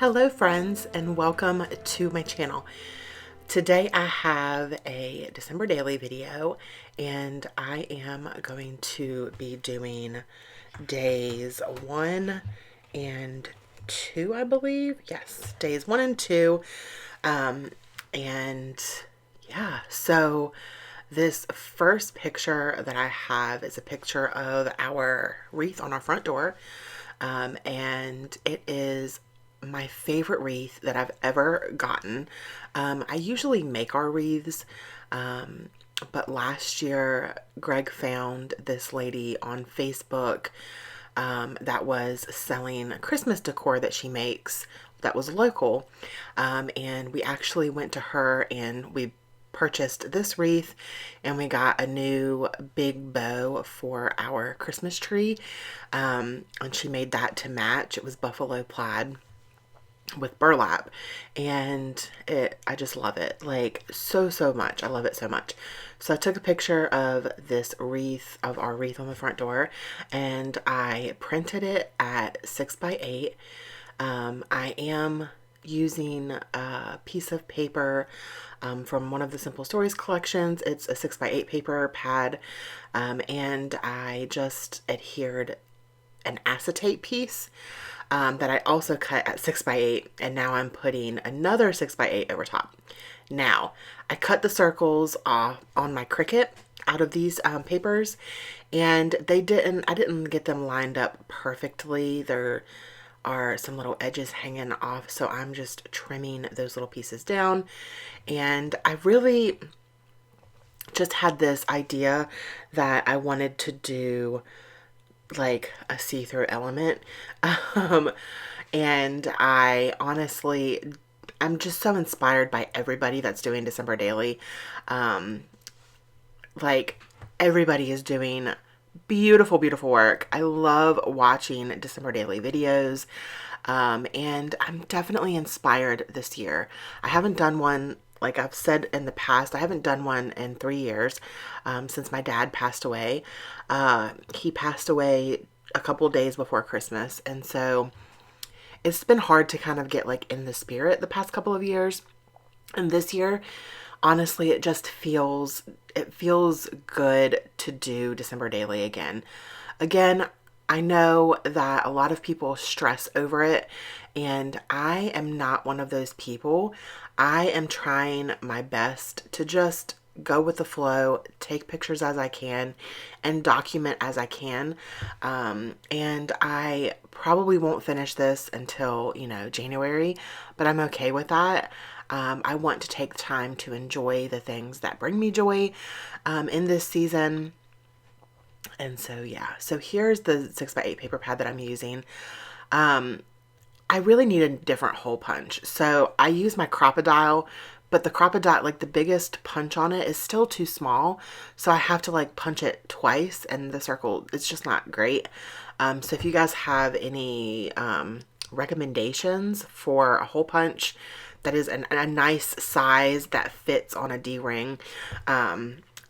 Hello friends and welcome to my channel. Today I have a December daily video and I am going to be doing days 1 and 2, I believe. Yes, days 1 and 2. And yeah, so this first picture that I have is a picture of our wreath on our front door. And it is my favorite wreath that I've ever gotten. I usually make our wreaths, but last year Greg found this lady on Facebook that was selling Christmas decor that she makes that was local, and we actually went to her and we purchased this wreath, and we got a new big bow for our Christmas tree, and she made that to match. It was buffalo plaid with burlap, and I just love it, like so much. I love it so much. So I took a picture of this wreath, of our wreath on the front door, and I printed it at 6x8. I am using a piece of paper from one of the Simple Stories collections. It's a 6x8 paper pad, and I just adhered an acetate piece that I also cut at 6x8, and now I'm putting another 6x8 over top. Now, I cut the circles off on my Cricut out of these papers, and I didn't get them lined up perfectly. There are some little edges hanging off, so I'm just trimming those little pieces down. And I really just had this idea that I wanted to do like a see-through element, and I honestly, I'm just so inspired by everybody that's doing December Daily. Like, everybody is doing beautiful work. I love watching December Daily videos, and I'm definitely inspired this year. I haven't done one, like I've said in the past, I haven't done one in 3 years, since my dad passed away. He passed away a couple days before Christmas, and so it's been hard to kind of get like in the spirit the past couple of years. And this year, honestly, it feels good to do December Daily again. I know that a lot of people stress over it, and I am not one of those people. I am trying my best to just go with the flow, take pictures as I can, and document as I can. And I probably won't finish this until, January, but I'm okay with that. I want to take time to enjoy the things that bring me joy in this season. And so, yeah. So here's the 6x8 paper pad that I'm using. I really need a different hole punch. So I use my Crop-A-Dile, but the Crop-A-Dile, like the biggest punch on it is still too small. So I have to like punch it twice, and the circle, it's just not great. So if you guys have any recommendations for a hole punch that is a nice size that fits on a D-ring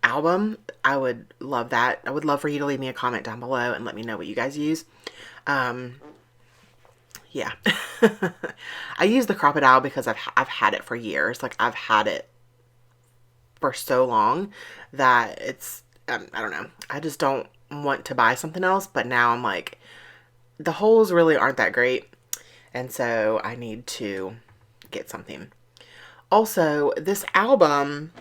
album, I would love that. I would love for you to leave me a comment down below and let me know what you guys use. Yeah. I use the Crop-A-Dile because I've had it for years. Like, I've had it for so long that it's, I don't know. I just don't want to buy something else, but now I'm like, the holes really aren't that great, and so I need to get something. Also, this album,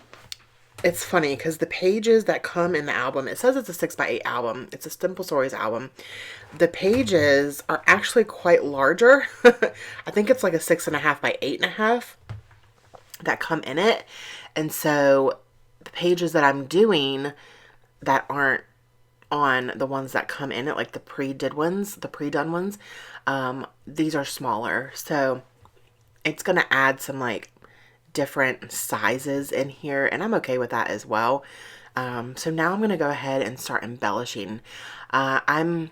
it's funny because the pages that come in the album, it says it's a 6x8 album. It's a Simple Stories album. The pages are actually quite larger. I think it's like a 6.5 by 8.5 that come in it. And so the pages that I'm doing that aren't on the ones that come in it, like the pre-done ones, these are smaller. So it's going to add some like different sizes in here, and I'm okay with that as well. So now I'm going to go ahead and start embellishing. I'm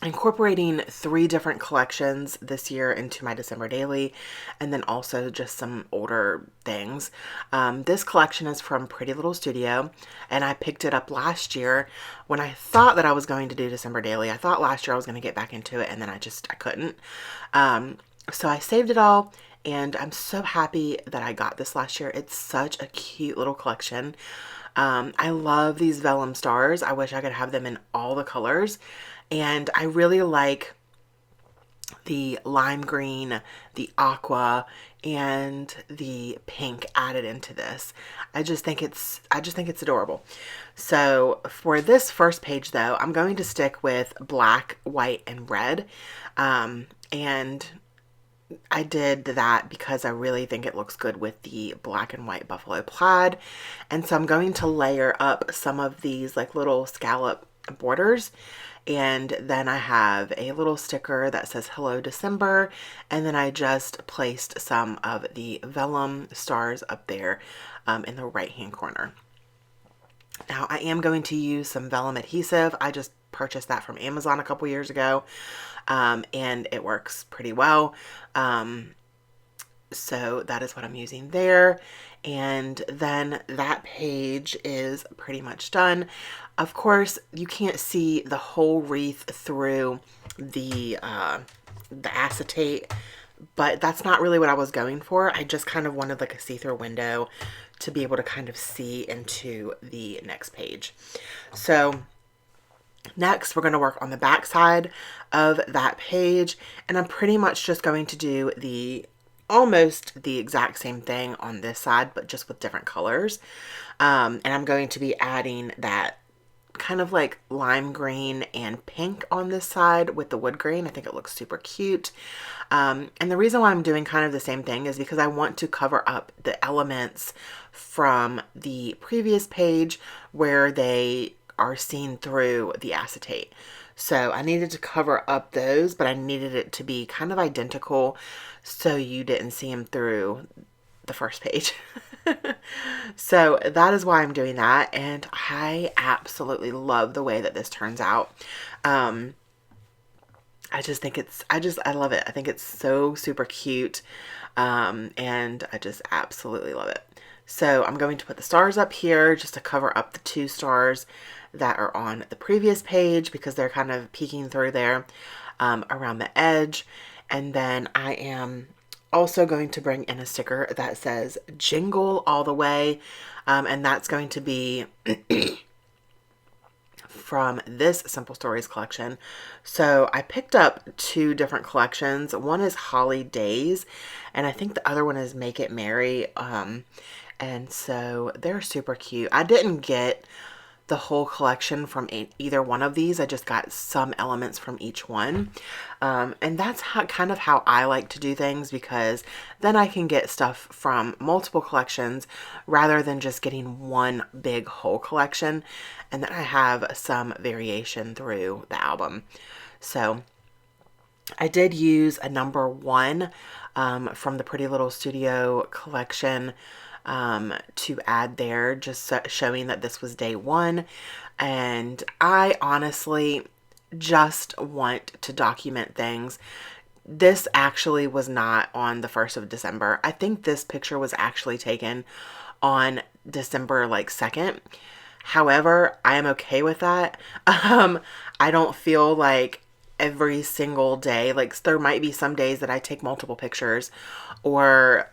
incorporating 3 different collections this year into my December Daily, and then also just some older things. This collection is from Pretty Little Studio, and I picked it up last year when I thought that I was going to do December Daily. I thought last year I was going to get back into it, and then I couldn't. So I saved it all, and I'm so happy that I got this last year. It's such a cute little collection. I love these vellum stars. I wish I could have them in all the colors. And I really like the lime green, the aqua, and the pink added into this. I just think it's adorable. So for this first page though, I'm going to stick with black, white, and red. And I did that because I really think it looks good with the black and white buffalo plaid. And so I'm going to layer up some of these like little scallop borders. And then I have a little sticker that says Hello December. And then I just placed some of the vellum stars up there in the right hand corner. Now I am going to use some vellum adhesive. I just purchased that from Amazon a couple years ago, and it works pretty well. So that is what I'm using there. And then that page is pretty much done. Of course, you can't see the whole wreath through the acetate, but that's not really what I was going for. I just kind of wanted like a see-through window to be able to kind of see into the next page. So next, we're going to work on the back side of that page, and I'm pretty much just going to do almost the exact same thing on this side, but just with different colors. And I'm going to be adding that kind of like lime green and pink on this side with the wood grain. I think it looks super cute. And the reason why I'm doing kind of the same thing is because I want to cover up the elements from the previous page where they are seen through the acetate. So I needed to cover up those, but I needed it to be kind of identical so you didn't see them through the first page. So that is why I'm doing that, and I absolutely love the way that this turns out. I just think I love it. I think it's so super cute, and I just absolutely love it. So I'm going to put the stars up here just to cover up the two stars that are on the previous page because they're kind of peeking through there around the edge. And then I am also going to bring in a sticker that says Jingle All the Way, and that's going to be from this Simple Stories collection. So I picked up two different collections. One is Holly Days, and I think the other one is Make It Merry. And so they're super cute. I didn't get the whole collection from either one of these. I just got some elements from each one. And that's kind of how I like to do things, because then I can get stuff from multiple collections rather than just getting one big whole collection. And then I have some variation through the album. So I did use a number 1 from the Pretty Little Studio collection to add there, just showing that this was day 1. And I honestly just want to document things. This actually was not on the 1st of December. I think this picture was actually taken on December like 2nd. However, I am okay with that. I don't feel like every single day, like there might be some days that I take multiple pictures, or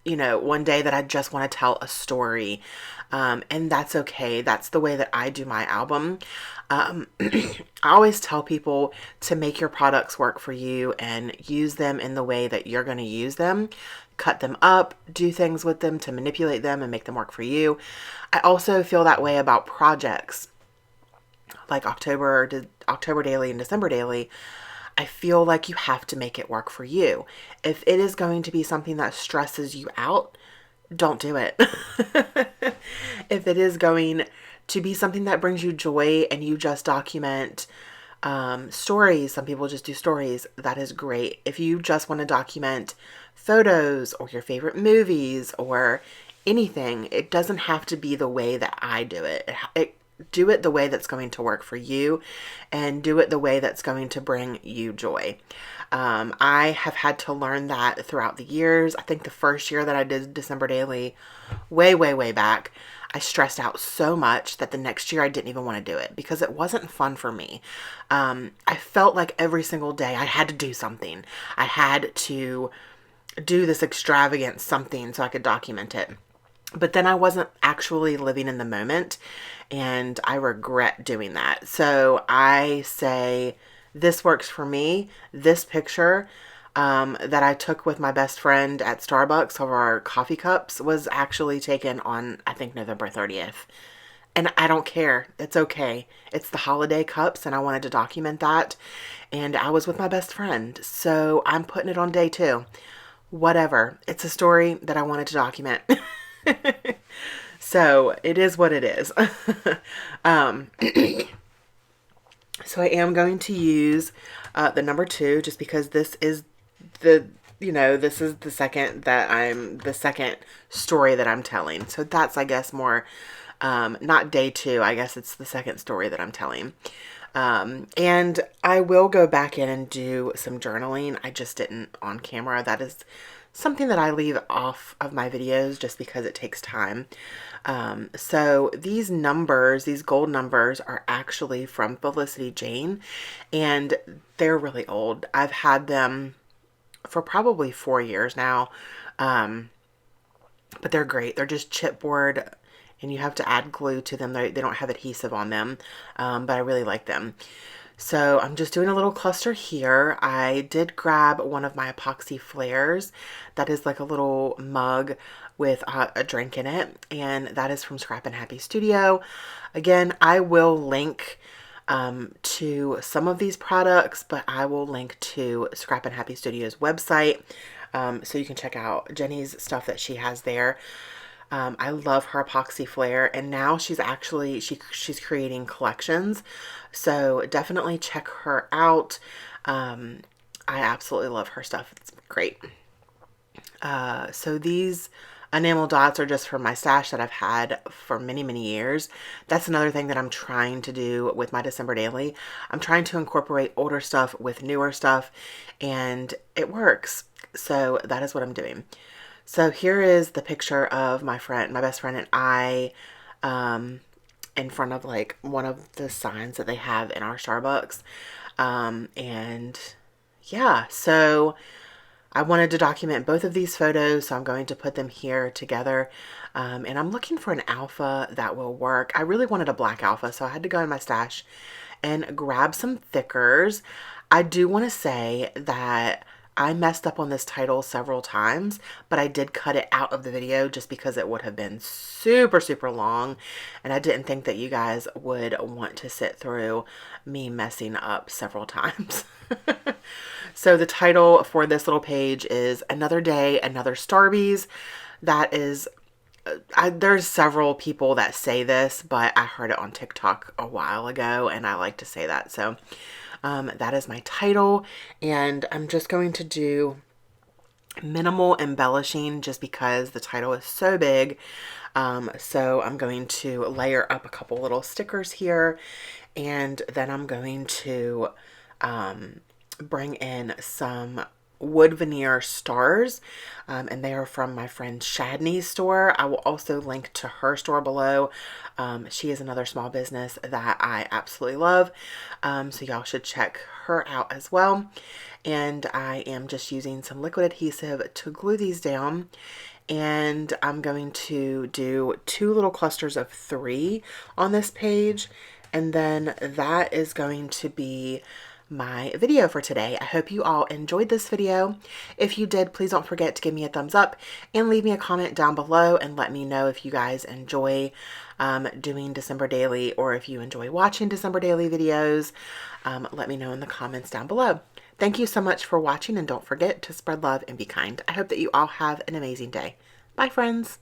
you know, one day that I just want to tell a story. And that's okay. That's the way that I do my album. I always tell people to make your products work for you and use them in the way that you're going to use them. Cut them up, do things with them to manipulate them and make them work for you. I also feel that way about projects like October Daily and December Daily. I feel like you have to make it work for you. If it is going to be something that stresses you out, don't do it. If it is going to be something that brings you joy and you just document stories, some people just do stories, that is great. If you just want to document photos or your favorite movies or anything, it doesn't have to be the way that I do it. Do it the way that's going to work for you, and do it the way that's going to bring you joy. I have had to learn that throughout the years. I think the first year that I did December Daily, way back, I stressed out so much that the next year I didn't even want to do it because it wasn't fun for me. I felt like every single day I had to do something. I had to do this extravagant something so I could document it. But then I wasn't actually living in the moment, and I regret doing that. So I say, this works for me. This picture that I took with my best friend at Starbucks over our coffee cups was actually taken on, I think, November 30th. And I don't care. It's okay. It's the holiday cups, and I wanted to document that. And I was with my best friend. So I'm putting it on day 2. Whatever. It's a story that I wanted to document. So it is what it is. So I am going to use the number 2 just because this is this is the second story that I'm telling. So that's, I guess, more, not day 2. I guess it's the second story that I'm telling. And I will go back in and do some journaling. I just didn't on camera. That is something that I leave off of my videos just because it takes time. So these numbers, these gold numbers, are actually from Felicity Jane, and they're really old. I've had them for probably 4 years now. But they're great. They're just chipboard, and you have to add glue to them. They don't have adhesive on them, but I really like them. So I'm just doing a little cluster here. I did grab one of my epoxy flares. That is like a little mug with a drink in it, and that is from Scrap and Happy Studio. Again, I will link to some of these products, but I will link to Scrap and Happy Studio's website, so you can check out Jenny's stuff that she has there. I love her epoxy flare, and now she's creating collections, so definitely check her out. I absolutely love her stuff. It's great. So these enamel dots are just from my stash that I've had for many, many years. That's another thing that I'm trying to do with my December Daily. I'm trying to incorporate older stuff with newer stuff, and it works. So that is what I'm doing. So here is the picture of my best friend and I, in front of like one of the signs that they have in our Starbucks. And yeah, so I wanted to document both of these photos, so I'm going to put them here together. And I'm looking for an alpha that will work. I really wanted a black alpha, so I had to go in my stash and grab some thickers. I do want to say that I messed up on this title several times, but I did cut it out of the video just because it would have been super, super long, and I didn't think that you guys would want to sit through me messing up several times. So the title for this little page is Another Day, Another Starbies. That is, there's several people that say this, but I heard it on TikTok a while ago, and I like to say that. So that is my title, and I'm just going to do minimal embellishing just because the title is so big. So I'm going to layer up a couple little stickers here, and then I'm going to bring in some wood veneer stars, and they are from my friend Shadney's store. I will also link to her store below. She is another small business that I absolutely love, so y'all should check her out as well. And I am just using some liquid adhesive to glue these down, and I'm going to do 2 little clusters of 3 on this page, and then that is going to be my video for today. I hope you all enjoyed this video. If you did, please don't forget to give me a thumbs up and leave me a comment down below and let me know if you guys enjoy doing December Daily, or if you enjoy watching December Daily videos. Let me know in the comments down below. Thank you so much for watching, and don't forget to spread love and be kind. I hope that you all have an amazing day. Bye, friends.